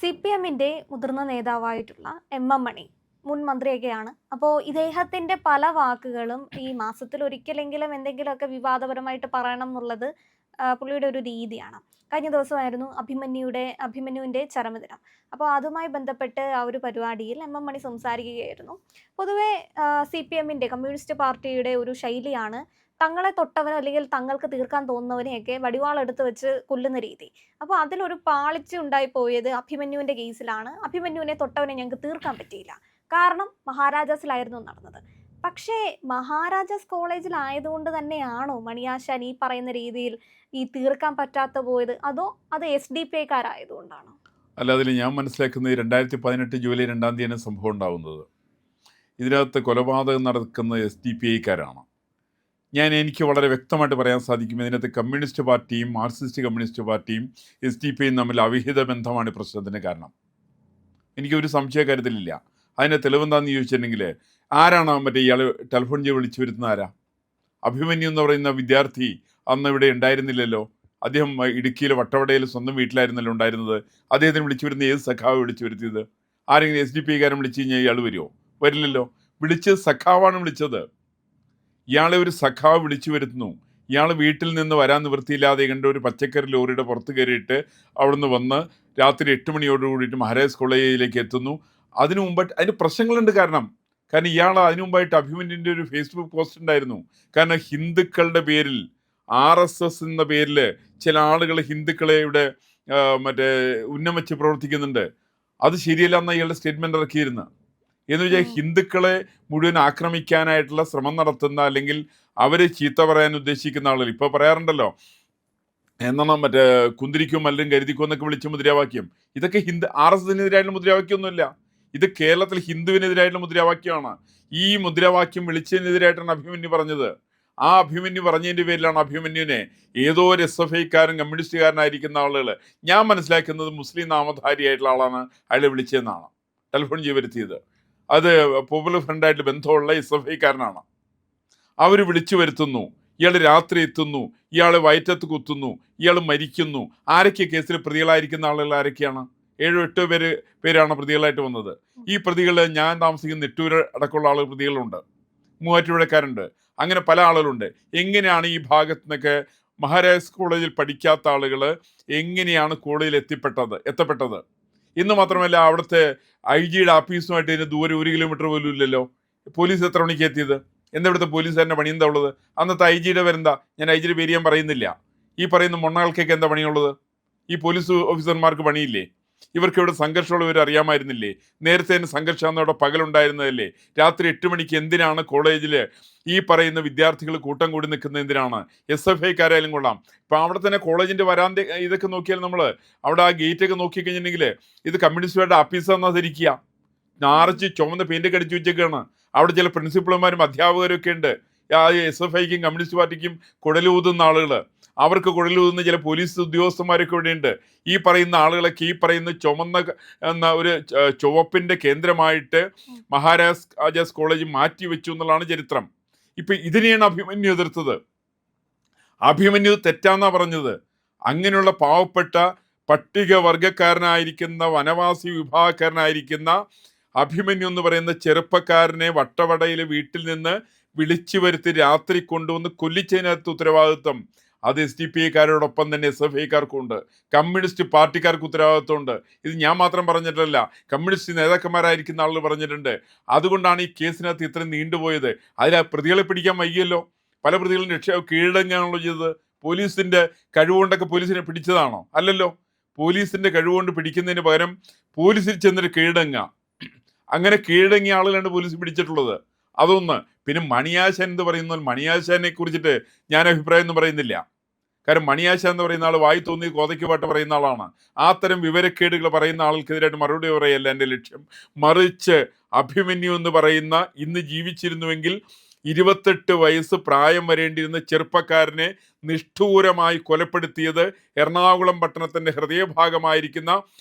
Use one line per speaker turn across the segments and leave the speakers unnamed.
CPMന്റെ മുതിർന്ന നേതാവായിട്ടുള്ള എം മണി മുൻ മന്ത്രിയൊക്കെയാണ്. അപ്പോൾ ഇദ്ദേഹത്തിന്റെ പല വാക്കുകളും ഈ മാസത്തിൽ ഒരിക്കലെങ്കിലും എന്തെങ്കിലുമൊക്കെ വിവാദപരമായിട്ട് പറയണം എന്നുള്ളത് പുള്ളിയുടെ ഒരു രീതിയാണ്. കഴിഞ്ഞ ദിവസമായിരുന്നു അഭിമന്യുവിന്റെ ചരമദിനം. അപ്പോൾ അതുമായി ബന്ധപ്പെട്ട് ആ ഒരു പരിപാടിയിൽ മണി സംസാരിക്കുകയായിരുന്നു. പൊതുവെ CPMന്റെ കമ്മ്യൂണിസ്റ്റ് പാർട്ടിയുടെ ഒരു ശൈലിയാണ് തങ്ങളെ തൊട്ടവനോ അല്ലെങ്കിൽ തങ്ങൾക്ക് തീർക്കാൻ തോന്നുന്നവനെയൊക്കെ വടിവാളെടുത്ത് വെച്ച് കൊല്ലുന്ന രീതി. അപ്പോൾ അതിലൊരു പാളിച്ച ഉണ്ടായിപ്പോയത് അഭിമന്യുവിന്റെ കേസിലാണ്. അഭിമന്യുവിനെ തൊട്ടവനെ ഞങ്ങൾക്ക് തീർക്കാൻ പറ്റിയില്ല. കാരണം മഹാരാജാസിലായിരുന്നു നടന്നത്. പക്ഷേ മഹാരാജാസ് കോളേജിലായതുകൊണ്ട് തന്നെയാണോ മണിയാശാൻ ഈ പറയുന്ന രീതിയിൽ ഈ തീർക്കാൻ പറ്റാത്ത പോയത്, അതോ അത് SDPIക്കാരായതുകൊണ്ടാണോ?
അല്ല, അതിൽ ഞാൻ മനസ്സിലാക്കുന്നത് 2018 ജൂലൈ 2-ാം തീയതിയാണ് സംഭവം ഉണ്ടാകുന്നത്. ഇതിനകത്ത് കൊലപാതകം നടക്കുന്നത് SDPIക്കാരാണ്. എനിക്ക് വളരെ വ്യക്തമായിട്ട് പറയാൻ സാധിക്കും, ഇതിനകത്ത് കമ്മ്യൂണിസ്റ്റ് പാർട്ടിയും മാർക്സിസ്റ്റ് കമ്മ്യൂണിസ്റ്റ് പാർട്ടിയും SDPIയും തമ്മിൽ അവിഹിത ബന്ധമാണ് പ്രശ്നത്തിന് കാരണം. എനിക്കൊരു സംശയ കാര്യത്തിലില്ല. അതിൻ്റെ തെളിവെന്താണെന്ന് ചോദിച്ചിട്ടുണ്ടെങ്കിൽ, ആരാണ് ഇയാൾ ടെലിഫോൺ ചെയ്ത് വിളിച്ചു വരുത്തുന്ന ആരാ? അഭിമന്യു എന്ന് പറയുന്ന വിദ്യാർത്ഥി അന്ന് ഇവിടെ ഉണ്ടായിരുന്നില്ലല്ലോ. അദ്ദേഹം ഇടുക്കിയിലെ വട്ടവടയിൽ സ്വന്തം വീട്ടിലായിരുന്നല്ലോ ഉണ്ടായിരുന്നത്. അദ്ദേഹത്തിന് വിളിച്ചു വരുന്ന ഏത് സഖാവ് വിളിച്ചു വരുത്തിയത്? ആരെങ്കിലും SDPIക്കാരൻ വിളിച്ചു കഴിഞ്ഞാൽ ഇയാൾ വരുമോ? വരില്ലല്ലോ. വിളിച്ചത് സഖാവാണ് വിളിച്ചത്. ഇയാളെ ഒരു സഖാവ് വിളിച്ചു വരുത്തുന്നു. ഇയാൾ വീട്ടിൽ നിന്ന് വരാൻ നിവൃത്തിയില്ലാതെ കണ്ട ഒരു പച്ചക്കറി ലോറിയുടെ പുറത്ത് കയറിയിട്ട് അവിടുന്ന് വന്ന് രാത്രി 8 മണിയോട് കൂടിയിട്ട് മഹാരാജാസ് കോളേജിലേക്ക് എത്തുന്നു. അതിനു മുമ്പായിട്ട് അതിന് പ്രശ്നങ്ങളുണ്ട്. കാരണം ഇയാൾ അതിനു മുമ്പായിട്ട് അഭിമന്യുവിൻ്റെ ഒരു ഫേസ്ബുക്ക് പോസ്റ്റ് ഉണ്ടായിരുന്നു. കാരണം ഹിന്ദുക്കളുടെ പേരിൽ RSS എന്ന പേരിൽ ചില ആളുകൾ ഹിന്ദുക്കളെ ഇവിടെ ഉന്നമിച്ച് പ്രവർത്തിക്കുന്നുണ്ട്. അത് ശരിയല്ല എന്ന ഇയാളുടെ സ്റ്റേറ്റ്മെന്റ് ഇറക്കിയിരുന്നു. എന്ന് വെച്ചാൽ ഹിന്ദുക്കളെ മുഴുവൻ ആക്രമിക്കാനായിട്ടുള്ള ശ്രമം നടത്തുന്ന, അല്ലെങ്കിൽ അവരെ ചീത്ത പറയാൻ ഉദ്ദേശിക്കുന്ന ആളുകൾ ഇപ്പോൾ പറയാറുണ്ടല്ലോ, എന്താണ് കുന്തിരിക്കും മല്ലരും കരുതിക്കും എന്നൊക്കെ വിളിച്ച മുദ്രാവാക്യം. ഇതൊക്കെ RSSനെതിരായിട്ടുള്ള മുദ്രാവാക്യമൊന്നുമില്ല. ഇത് കേരളത്തിൽ ഹിന്ദുവിനെതിരായിട്ടുള്ള മുദ്രാവാക്യമാണ്. ഈ മുദ്രാവാക്യം വിളിച്ചതിനെതിരായിട്ടാണ് അഭിമന്യു പറഞ്ഞത്. ആ അഭിമന്യു പറഞ്ഞതിൻ്റെ പേരിലാണ് അഭിമന്യുവിനെ ഏതോ ഒരു SFIക്കാരൻ കമ്മ്യൂണിസ്റ്റുകാരനായിരിക്കുന്ന ആളുകൾ, ഞാൻ മനസ്സിലാക്കുന്നത് മുസ്ലിം നാമധാരിയായിട്ടുള്ള ആളാണ് അയാളെ വിളിച്ചതെന്നാണ് ടെലിഫോൺ ചെയ്ത് വരുത്തിയത്. അത് പോപ്പുലർ ഫ്രണ്ടായിട്ട് ബന്ധമുള്ള SFIക്കാരനാണ്. അവർ വിളിച്ചു വരുത്തുന്നു. ഇയാൾ രാത്രി എത്തുന്നു, ഇയാൾ വയറ്റത്ത് കുത്തുന്നു, ഇയാൾ മരിക്കുന്നു. ആരൊക്കെ കേസിൽ പ്രതികളായിരിക്കുന്ന ആളുകൾ ആരൊക്കെയാണ്? 7-8 പേരാണ് പ്രതികളായിട്ട് വന്നത്. ഈ പ്രതികൾ, ഞാൻ താമസിക്കുന്ന നെട്ടൂർ അടക്കമുള്ള ആളുകൾ പ്രതികളുണ്ട്, മൂവാറ്റുപുഴക്കാരുണ്ട്, അങ്ങനെ പല ആളുകളുണ്ട്. എങ്ങനെയാണ് ഈ ഭാഗത്തു നിന്നൊക്കെ മഹാരാജാസ് കോളേജിൽ പഠിക്കാത്ത ആളുകൾ എങ്ങനെയാണ് കോളേജിൽ എത്തപ്പെട്ടത് എന്ന് മാത്രമല്ല, അവിടുത്തെ IG-യുടെ ആഫീസുമായിട്ട് ഇതിന് ദൂരം 1 കിലോമീറ്റർ പോലും ഇല്ലല്ലോ. പോലീസ് എത്ര മണിക്ക് എത്തിയത്? എന്താ ഇവിടുത്തെ പോലീസുകാരൻ്റെ പണി എന്താ ഉള്ളത്? അന്നത്തെ IG-യുടെ പേരെന്താ? ഞാൻ IG-യുടെ പേര് ഞാൻ പറയുന്നില്ല. ഈ പറയുന്ന മൊണ്ണകൾക്കൊക്കെ എന്താ പണിയുള്ളത്? ഈ പോലീസ് ഓഫീസർമാർക്ക് പണിയില്ലേ? ഇവർക്ക് ഇവിടെ സംഘർഷമുള്ളവർ അറിയാമായിരുന്നില്ലേ? നേരത്തെ തന്നെ സംഘർഷം അവിടെ പകലുണ്ടായിരുന്നതല്ലേ? രാത്രി 8 മണിക്ക് എന്തിനാണ് കോളേജിൽ ഈ പറയുന്ന വിദ്യാർത്ഥികൾ കൂട്ടം കൂടി നിൽക്കുന്നത്? എന്തിനാണ്? SFIക്കാരായാലും കൊള്ളാം. ഇപ്പം അവിടെ തന്നെ കോളേജിൻ്റെ വരാന്ത ഇതൊക്കെ നോക്കിയാൽ, നമ്മൾ അവിടെ ആ ഗേറ്റൊക്കെ നോക്കിക്കഴിഞ്ഞിട്ടുണ്ടെങ്കിൽ ഇത് കമ്മ്യൂണിസ്റ്റുകാരുടെ ആഫീസാണെന്നാ ധരിക്കുക. ഞാറച്ച് ചുവന്ന പെയിൻ്റൊക്കെ അടിച്ചു വെച്ചേക്കാണ്. അവിടെ ചില പ്രിൻസിപ്പൾമാരും അധ്യാപകരും ഒക്കെ ഉണ്ട്. SFIക്കും കമ്മ്യൂണിസ്റ്റ് പാർട്ടിക്കും കുഴലൂതുന്ന ആളുകൾ, അവർക്ക് കുഴലൂതുന്ന ചില പോലീസ് ഉദ്യോഗസ്ഥന്മാരൊക്കെ ഇവിടെയുണ്ട്. ഈ പറയുന്ന ആളുകളൊക്കെ ഈ പറയുന്ന ഒരു ചുവപ്പിൻ്റെ കേന്ദ്രമായിട്ട് മഹാരാജാസ് കോളേജ് മാറ്റി വെച്ചു എന്നുള്ളതാണ് ചരിത്രം. ഇപ്പം ഇതിനെയാണ് അഭിമന്യു എതിർത്തത്. അഭിമന്യു തെറ്റാന്നാ പറഞ്ഞത്. അങ്ങനെയുള്ള പാവപ്പെട്ട പട്ടികവർഗക്കാരനായിരിക്കുന്ന വനവാസി വിഭാഗക്കാരനായിരിക്കുന്ന അഭിമന്യു എന്ന് പറയുന്ന ചെറുപ്പക്കാരനെ വട്ടവടയിലെ വീട്ടിൽ നിന്ന് വിളിച്ചു വരുത്തി രാത്രി കൊണ്ടുവന്ന് കൊല്ലിച്ചതിനകത്ത് ഉത്തരവാദിത്വം അത് SDPIക്കാരോടൊപ്പം തന്നെ SFIക്കാർക്കുണ്ട്, കമ്മ്യൂണിസ്റ്റ് പാർട്ടിക്കാർക്ക് ഉത്തരവാദിത്വമുണ്ട്. ഇത് ഞാൻ മാത്രം പറഞ്ഞിട്ടല്ല, കമ്മ്യൂണിസ്റ്റ് നേതാക്കന്മാരായിരിക്കുന്ന ആളുകൾ പറഞ്ഞിട്ടുണ്ട്. അതുകൊണ്ടാണ് ഈ കേസിനകത്ത് ഇത്രയും നീണ്ടുപോയത്. അതിൽ പ്രതികളെ പിടിക്കാൻ വൈകിയല്ലോ. പല പ്രതികളും കീഴടങ്ങാണല്ലോ ചെയ്തത്. പോലീസിൻ്റെ കഴിവുകൊണ്ടൊക്കെ പോലീസിനെ പിടിച്ചതാണോ? അല്ലല്ലോ. പോലീസിൻ്റെ കഴിവുകൊണ്ട് പിടിക്കുന്നതിന് പകരം പോലീസിൽ ചെന്നിട്ട് കീഴടങ്ങുക. അങ്ങനെ കീഴടങ്ങിയ ആളുകളാണ് പോലീസ് പിടിച്ചിട്ടുള്ളത്. അതൊന്ന്. പിന്നെ മണിയാശാൻ എന്ന് പറയുന്ന, മണിയാശാനെ കുറിച്ചിട്ട് ഞാൻ അഭിപ്രായം ഒന്നും പറയുന്നില്ല. കാരണം മണിയാശാൻ എന്ന് പറയുന്ന ആൾ വായി തോന്നി കോതയ്ക്ക് പാട്ട് പറയുന്ന ആളാണ്. അത്തരം വിവരക്കേടുകൾ പറയുന്ന ആൾക്കെതിരായിട്ട് മറുപടി പറയല്ല എൻ്റെ ലക്ഷ്യം. മറിച്ച് അഭിമന്യു എന്ന് പറയുന്ന, ഇന്ന് ജീവിച്ചിരുന്നുവെങ്കിൽ 28 വയസ്സ് പ്രായം വരേണ്ടിയിരുന്ന ചെറുപ്പക്കാരനെ നിഷ്ഠൂരമായി കൊലപ്പെടുത്തിയത് എറണാകുളം പട്ടണത്തിൻ്റെ ഹൃദയഭാഗമായിരിക്കുന്ന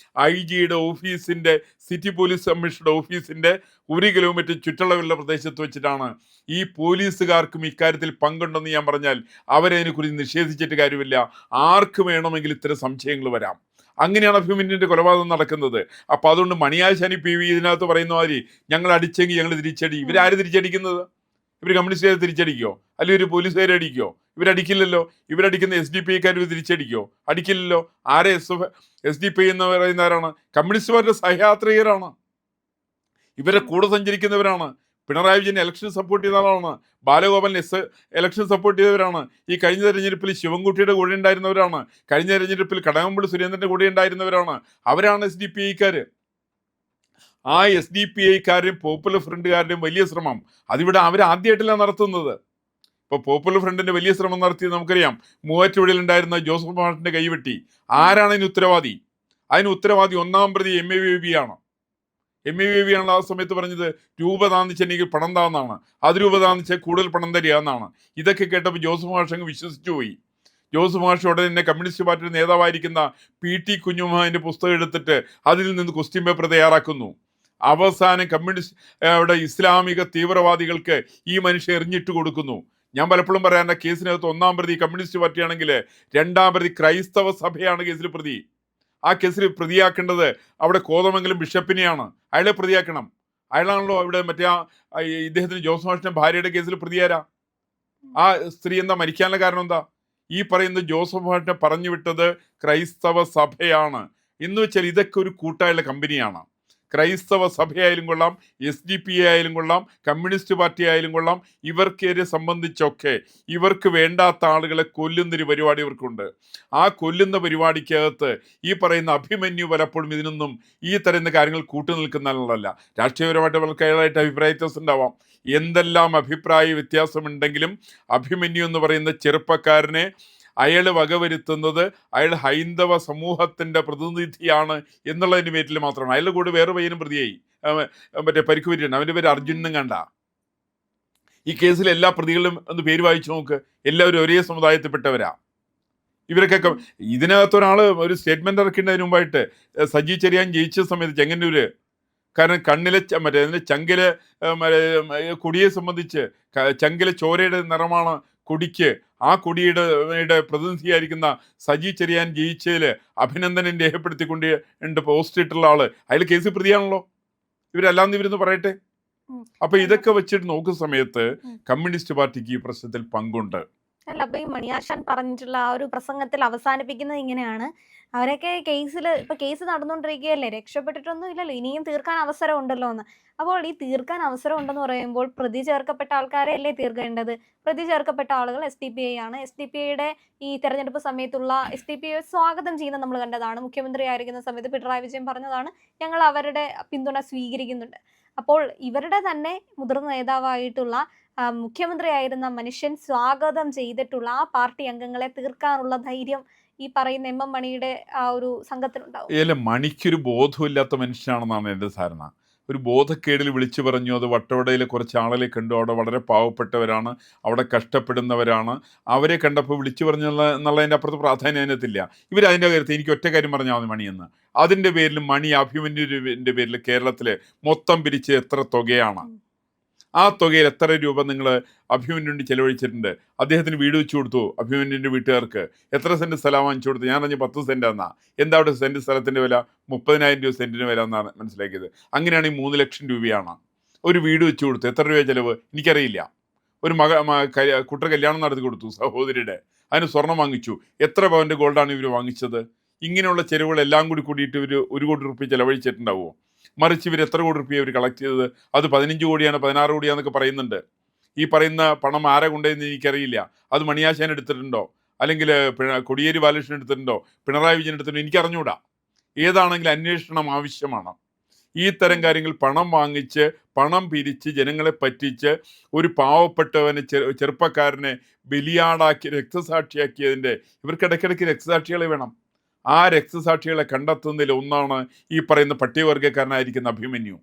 IG-യുടെ ഓഫീസിൻ്റെ, സിറ്റി പോലീസ് കമ്മീഷണറുടെ ഓഫീസിൻ്റെ 1 കിലോമീറ്റർ ചുറ്റളവുള്ള പ്രദേശത്ത് വെച്ചിട്ടാണ്. ഈ പോലീസുകാർക്കും ഇക്കാര്യത്തിൽ പങ്കുണ്ടെന്ന് ഞാൻ പറഞ്ഞാൽ അവരതിനെക്കുറിച്ച് നിഷേധിച്ചിട്ട് കാര്യമില്ല. ആർക്ക് വേണമെങ്കിൽ ഇത്തരം സംശയങ്ങൾ വരാം. അങ്ങനെയാണ് അഭിമന്യുവിൻ്റെ കൊലപാതകം നടക്കുന്നത്. അപ്പോൾ അതുകൊണ്ട് മണിയാശാനി പി വി ഇതിനകത്ത് പറയുന്ന മാതിരി ഞങ്ങൾ അടിച്ചെങ്കിൽ ഞങ്ങൾ തിരിച്ചടി. ഇവരാര് തിരിച്ചടിക്കുന്നത്? ഇവർ കമ്മ്യൂണിസ്റ്റുകാരെ തിരിച്ചടിക്കോ? അല്ലെങ്കിൽ ഒരു പോലീസുകാരെ അടിക്കോ? ഇവരടിക്കില്ലല്ലോ. ഇവരടിക്കുന്ന SDPIക്കാർ തിരിച്ചടിക്കോ? അടിക്കില്ലല്ലോ. ആരെ SDPI എന്ന് പറയുന്നവരാണ്? കമ്മ്യൂണിസ്റ്റ് പാർട്ടിയുടെ സഹയാത്രികരാണ്, ഇവരെ കൂടെ സഞ്ചരിക്കുന്നവരാണ്. പിണറായി വിജയൻ ഇലക്ഷൻ സപ്പോർട്ട് ചെയ്ത ആളാണ്. ബാലഗോപാലൻ ഇലക്ഷൻ സപ്പോർട്ട് ചെയ്തവരാണ്. ഈ കഴിഞ്ഞ തെരഞ്ഞെടുപ്പിൽ ശിവൻകുട്ടിയുടെ കൂടെ ഉണ്ടായിരുന്നവരാണ്. കഴിഞ്ഞ തെരഞ്ഞെടുപ്പിൽ കടകംപള്ളി സുരേന്ദ്രൻ്റെ കൂടെ ഉണ്ടായിരുന്നവരാണ്. അവരാണ് SDPIക്കാർ. ആ SDPIക്കാരുടെയും പോപ്പുലർ ഫ്രണ്ടുകാരുടെയും വലിയ ശ്രമം അതിവിടെ അവരാദ്യമായിട്ടല്ല നടത്തുന്നത്. ഇപ്പോൾ പോപ്പുലർ ഫ്രണ്ടിൻ്റെ വലിയ ശ്രമം നടത്തിയത് നമുക്കറിയാം. മൂവാറ്റുപുഴയിൽ ഉണ്ടായിരുന്ന ജോസഫ് മാഷിൻ്റെ കൈവെട്ടി. ആരാണ് അതിന് ഉത്തരവാദി? അതിന് ഉത്തരവാദി ഒന്നാം പ്രതി MA ബേബി ആണ്. MA ബേബി ആണ് ആ സമയത്ത് പറഞ്ഞത് രൂപ താന്നിച്ചെങ്കിൽ പണം താന്നാണ്, അത് രൂപ താന്നിച്ച് കൂടുതൽ പണം തരിക എന്നാണ്. ഇതൊക്കെ കേട്ടപ്പോൾ ജോസഫ് മാഷ് അങ്ങ് വിശ്വസിച്ചു പോയി. ജോസഫ് മാഷ് ഉടനെ തന്നെ കമ്മ്യൂണിസ്റ്റ് പാർട്ടിയുടെ നേതാവായിരിക്കുന്ന PT കുഞ്ഞുമോഹൻ്റെ പുസ്തകം എടുത്തിട്ട് അതിൽ നിന്ന് ക്വസ്റ്റ്യൻ പേപ്പർ തയ്യാറാക്കുന്നു. അവസാനം കമ്മ്യൂണിസ്റ്റ് ഇസ്ലാമിക തീവ്രവാദികൾക്ക് ഈ മനുഷ്യൻ എറിഞ്ഞിട്ട് കൊടുക്കുന്നു. ഞാൻ പലപ്പോഴും പറയാറുണ്ട്, കേസിനകത്ത് ഒന്നാം പ്രതി കമ്മ്യൂണിസ്റ്റ് പാർട്ടിയാണെങ്കിൽ രണ്ടാം പ്രതി ക്രൈസ്തവ സഭയാണ് കേസിൽ പ്രതി. ആ കേസിൽ പ്രതിയാക്കേണ്ടത് അവിടെ കോതമംഗലം ബിഷപ്പിനെയാണ്. അയാളെ പ്രതിയാക്കണം. അയാളാണല്ലോ ഇവിടെ മറ്റേ ഇദ്ദേഹത്തിന് ജോസ് മാഷിന്റെ ഭാര്യയുടെ കേസിൽ പ്രതിയാരാ? ആ സ്ത്രീ എന്താ മരിക്കാനുള്ള കാരണം എന്താ? ഈ പറയുന്ന ജോസഫ് മാഷിനെ പറഞ്ഞു വിട്ടത് ക്രൈസ്തവ സഭയാണ്. എന്ന് വെച്ചാൽ ഇതൊക്കെ ഒരു കൂട്ടായുള്ള കമ്പനിയാണ്. ക്രൈസ്തവ സഭയായാലും കൊള്ളാം, SDPI ആയാലും കൊള്ളാം, കമ്മ്യൂണിസ്റ്റ് പാർട്ടി ആയാലും കൊള്ളാം, ഇവർക്കെതിരെ സംബന്ധിച്ചൊക്കെ ഇവർക്ക് വേണ്ടാത്ത ആളുകളെ കൊല്ലുന്നൊരു പരിപാടി ഇവർക്കുണ്ട്. ആ കൊല്ലുന്ന പരിപാടിക്കകത്ത് ഈ പറയുന്ന അഭിമന്യു പലപ്പോഴും ഇതിനൊന്നും ഈ തരുന്ന കാര്യങ്ങൾ കൂട്ടുനിൽക്കുന്ന ആളല്ല. രാഷ്ട്രീയപരമായിട്ട് അവർക്ക് അയാളായിട്ട് അഭിപ്രായ വ്യത്യാസം ഉണ്ടാവാം. എന്തെല്ലാം അഭിപ്രായ വ്യത്യാസമുണ്ടെങ്കിലും അഭിമന്യു എന്ന് പറയുന്ന ചെറുപ്പക്കാരനെ അയാൾ വകവരുത്തുന്നത് അയാൾ ഹൈന്ദവ സമൂഹത്തിൻ്റെ പ്രതിനിധിയാണ് എന്നുള്ളതിൻ്റെ പേരിൽ മാത്രമാണ്. അയാളുടെ കൂടെ വേറെ പയ്യനും പ്രതിയായി, മറ്റേ പരിക്ക് പറ്റിയിട്ടുണ്ട്. അവൻ്റെ പേര് അർജുനും കണ്ട. ഈ കേസിൽ എല്ലാ പ്രതികളും ഒന്ന് പേര് വായിച്ചു നോക്ക്, എല്ലാവരും ഒരേ സമുദായത്തിൽപ്പെട്ടവരാ. ഇവരൊക്കെ ഇതിനകത്തൊരാൾ ഒരു സ്റ്റേറ്റ്മെന്റ് ഇറക്കേണ്ടതിന് മുമ്പായിട്ട് സജി ചെറിയാൻ ജയിച്ച സമയത്ത് ചെങ്ങന്നൂര്, കാരണം കണ്ണിലെ മറ്റേ ചങ്കിലെ കൊടിയെ സംബന്ധിച്ച് ചങ്കിലെ ചോരയുടെ നിറമാണ് കൊടിക്ക്. ആ കൊടിയുടെ പ്രതിനിധിയായിരിക്കുന്ന സജി ചെറിയാൻ ജയിച്ചതിൽ അഭിനന്ദനം രേഖപ്പെടുത്തിക്കൊണ്ട് പോസ്റ്റ് ഇട്ടുള്ള ആള് അയാൾ കേസിൽ പ്രതിയാണല്ലോ. ഇവരെല്ലാം ഇവരെന്ന് പറയട്ടെ. അപ്പൊ ഇതൊക്കെ വെച്ചിട്ട് നോക്കുന്ന സമയത്ത് കമ്മ്യൂണിസ്റ്റ് പാർട്ടിക്ക് ഈ പ്രശ്നത്തിൽ പങ്കുണ്ട്.
അല്ല, അപ്പൊ ഈ മണിയാശാൻ പറഞ്ഞിട്ടുള്ള ആ ഒരു പ്രസംഗത്തിൽ അവസാനിപ്പിക്കുന്നത് ഇങ്ങനെയാണ്: അവരൊക്കെ ഇപ്പൊ കേസ് നടന്നുകൊണ്ടിരിക്കുകയല്ലേ, രക്ഷപ്പെട്ടിട്ടൊന്നും ഇല്ലല്ലോ, ഇനിയും തീർക്കാൻ അവസരം ഉണ്ടല്ലോ എന്ന്. അപ്പോൾ ഈ തീർക്കാൻ അവസരം ഉണ്ടെന്ന് പറയുമ്പോൾ പ്രതി ചേർക്കപ്പെട്ട ആൾക്കാരെ അല്ലേ തീർക്കേണ്ടത്? പ്രതി ചേർക്കപ്പെട്ട ആളുകൾ SDPI ആണ്. SDPIയുടെ ഈ തെരഞ്ഞെടുപ്പ് സമയത്തുള്ള SDPI സ്വാഗതം ചെയ്യുന്നത് നമ്മൾ കണ്ടതാണ്. മുഖ്യമന്ത്രി ആയിരിക്കുന്ന സമയത്ത് പിണറായി വിജയൻ പറഞ്ഞതാണ്, ഞങ്ങൾ അവരുടെ പിന്തുണ സ്വീകരിക്കുന്നുണ്ട്. അപ്പോൾ ഇവരുടെ തന്നെ മുതിർന്ന നേതാവായിട്ടുള്ള മുഖ്യമന്ത്രിയായിരുന്ന മനുഷ്യൻ സ്വാഗതം ചെയ്തിട്ടുള്ള ആ പാർട്ടി അംഗങ്ങളെ തീർക്കാനുള്ള ധൈര്യം ഈ പറയുന്ന MM മണിയുടെ ആ ഒരു സംഘത്തിനുണ്ടാവും.
അല്ല, മണിക്കൊരു ബോധമില്ലാത്ത മനുഷ്യനാണെന്നാണ് എൻ്റെ ധാരണ. ഒരു ബോധക്കേടിൽ വിളിച്ചു പറഞ്ഞു. അത് വട്ടവടയിലെ കുറച്ച് ആളുകളെ കണ്ടു. അവിടെ വളരെ പാവപ്പെട്ടവരാണ്, അവിടെ കഷ്ടപ്പെടുന്നവരാണ്. അവരെ കണ്ടപ്പോൾ വിളിച്ചു എന്നുള്ളതിൻ്റെ അപ്പുറത്ത് പ്രാധാന്യം അതിനകത്തില്ല. ഇവരതിൻ്റെ കാര്യത്തിൽ എനിക്ക് ഒറ്റ കാര്യം പറഞ്ഞാൽ മതി, മണിയെന്ന്. അതിൻ്റെ പേരിൽ മണി അഭിമന്യുവിൻ്റെ പേരിൽ കേരളത്തിൽ മൊത്തം പിരിച്ച് എത്ര തുകയാണ്? ആ തുകയിൽ എത്ര രൂപ നിങ്ങൾ അഭിമന്യുവിന് ചെലവഴിച്ചിട്ടുണ്ട്? അദ്ദേഹത്തിന് വീട് വെച്ച് കൊടുത്തു. അഭിമന്യുവിൻ്റെ വീട്ടുകാർക്ക് എത്ര സെൻറ്റ് സ്ഥലം വാങ്ങിച്ചു കൊടുത്തു? ഞാൻ പറഞ്ഞ 10 സെൻറ്റ് എന്നാ. എന്താ അവിടെ സെൻറ്റ് സ്ഥലത്തിൻ്റെ വില? 30,000 രൂപ സെൻറ്റിന് വില എന്നാണ് മനസ്സിലാക്കിയത്. അങ്ങനെയാണെങ്കിൽ 3 ലക്ഷം രൂപയാണ്. ഒരു വീട് വെച്ച് കൊടുത്തു. എത്ര രൂപ ചിലവ് എനിക്കറിയില്ല. ഒരു കുട്ടർ കല്യാണം നടത്തി കൊടുത്തു സഹോദരിയുടെ, അതിന് സ്വർണം വാങ്ങിച്ചു. എത്ര പവൻ്റെ ഗോൾഡാണ് ഇവർ വാങ്ങിച്ചത്? ഇങ്ങനെയുള്ള ചെലവുകളെല്ലാം കൂടിയിട്ട് ഇവർ 1 കോടി റുപ്യ ചിലവഴിച്ചിട്ടുണ്ടാവുമോ? മറിച്ച് ഇവർ എത്ര കോടി റുപ്യ ഇവർ കളക്ട് ചെയ്തത്? അത് 15 കോടിയാണ്, 16 കോടിയാന്നൊക്കെ പറയുന്നുണ്ട്. ഈ പറയുന്ന പണം ആരെ കൊണ്ടുവന്ന് എനിക്കറിയില്ല. അത് മണിയാശാൻ എടുത്തിട്ടുണ്ടോ, അല്ലെങ്കിൽ കോടിയേരി ബാലകൃഷ്ണൻ എടുത്തിട്ടുണ്ടോ, പിണറായി വിജയൻ എടുത്തിട്ടുണ്ടോ, എനിക്കറിഞ്ഞൂടാ. ഏതാണെങ്കിലും അന്വേഷണം ആവശ്യമാണ്. ഈ തരം കാര്യങ്ങൾ പണം വാങ്ങിച്ച് പണം പിരിച്ച് ജനങ്ങളെ പറ്റിച്ച് ഒരു പാവപ്പെട്ടവനെ ചെറുപ്പക്കാരനെ ബലിയാടാക്കി രക്തസാക്ഷിയാക്കിയതിൻ്റെ ഇവർക്ക് ഇടയ്ക്കിടയ്ക്ക് രക്തസാക്ഷികളെ വേണം. ആ രക്തസാക്ഷികളെ കണ്ടെത്തുന്നതിൽ ഒന്നാണ് ഈ പറയുന്ന പട്ടികവർഗ്ഗക്കാരനായിരിക്കുന്ന അഭിമന്യു.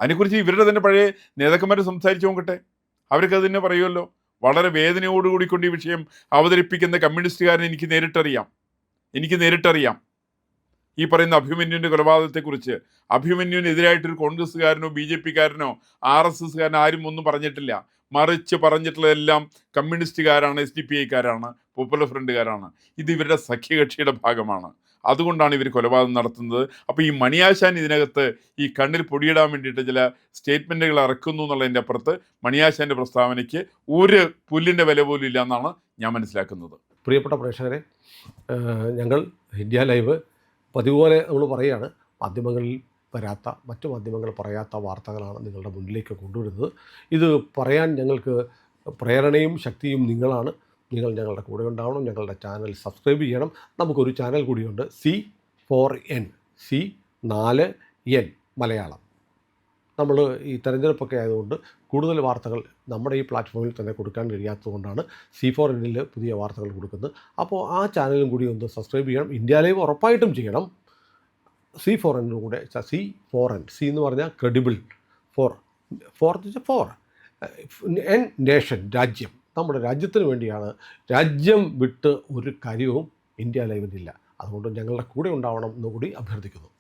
അതിനെക്കുറിച്ച് ഇവരുടെ തന്നെ പഴയ നേതാക്കന്മാർ സംസാരിച്ചു നോക്കട്ടെ, അവർക്ക് അത് തന്നെ പറയുമല്ലോ. വളരെ വേദനയോടുകൂടിക്കൊണ്ട് ഈ വിഷയം അവതരിപ്പിക്കുന്ന കമ്മ്യൂണിസ്റ്റുകാരനെ എനിക്ക് നേരിട്ടറിയാം. ഈ പറയുന്ന അഭിമന്യുവിൻ്റെ കൊലപാതകത്തെക്കുറിച്ച് അഭിമന്യുവിനെതിരായിട്ടൊരു കോൺഗ്രസ്സുകാരനോ BJPക്കാരനോ RSSകാരനോ ആരും ഒന്നും പറഞ്ഞിട്ടില്ല. മറിച്ച് പറഞ്ഞിട്ടുള്ളതെല്ലാം കമ്മ്യൂണിസ്റ്റുകാരാണ്, SDPIക്കാരാണ്, പോപ്പുലർ ഫ്രണ്ടുകാരാണ്. ഇത് ഇവരുടെ സഖ്യകക്ഷിയുടെ ഭാഗമാണ്. അതുകൊണ്ടാണ് ഇവർ കൊലപാതകം നടത്തുന്നത്. അപ്പോൾ ഈ മണിയാശാൻ ഇതിനകത്ത് ഈ കണ്ണിൽ പൊടിയിടാൻ വേണ്ടിയിട്ട് ചില സ്റ്റേറ്റ്മെൻറ്റുകൾ ഇറക്കുന്നു എന്നുള്ളതിൻ്റെ അപ്പുറത്ത് മണിയാശാൻ്റെ പ്രസ്താവനയ്ക്ക് ഒരു പുല്ലിൻ്റെ വില പോലും ഇല്ല എന്നാണ് ഞാൻ മനസ്സിലാക്കുന്നത്.
പ്രിയപ്പെട്ട പ്രേക്ഷകരെ, ഞങ്ങൾ ഇന്ത്യ ലൈവ് പതിവ് പോലെ നമ്മൾ പറയുകയാണ്, മാധ്യമങ്ങളിൽ വരാത്ത, മറ്റു മാധ്യമങ്ങൾ പറയാത്ത വാർത്തകളാണ് നിങ്ങളുടെ മുന്നിലേക്ക് കൊണ്ടുവരുന്നത്. ഇത് പറയാൻ ഞങ്ങൾക്ക് പ്രേരണയും ശക്തിയും നിങ്ങളാണ്. നിങ്ങൾ ഞങ്ങളുടെ കൂടെ ഉണ്ടാവണം. ഞങ്ങളുടെ ചാനൽ സബ്സ്ക്രൈബ് ചെയ്യണം. നമുക്കൊരു ചാനൽ കൂടിയുണ്ട്, C4N, C4N മലയാളം. നമ്മൾ ഈ തെരഞ്ഞെടുപ്പൊക്കെ ആയതുകൊണ്ട് കൂടുതൽ വാർത്തകൾ നമ്മുടെ ഈ പ്ലാറ്റ്ഫോമിൽ തന്നെ കൊടുക്കാൻ കഴിയാത്തതുകൊണ്ടാണ് C4Nൽ പുതിയ വാർത്തകൾ കൊടുക്കുന്നത്. അപ്പോൾ ആ ചാനലും കൂടി ഒന്ന് സബ്സ്ക്രൈബ് ചെയ്യണം. ഇന്ത്യ ലൈവ് ഉറപ്പായിട്ടും ചെയ്യണം. C4N കൂടെ, C4N, C എന്ന് പറഞ്ഞാൽ ക്രെഡിബിൾ, ഫോർ എൻ നേഷൻ, രാജ്യം. നമ്മുടെ രാജ്യത്തിന് വേണ്ടിയാണ്. രാജ്യം വിട്ട് ഒരു കാര്യവും ഇന്ത്യ ലൈവിനില്ല. അതുകൊണ്ട് ഞങ്ങളുടെ കൂടെ ഉണ്ടാവണം എന്നുകൂടി അഭ്യർത്ഥിക്കുന്നു.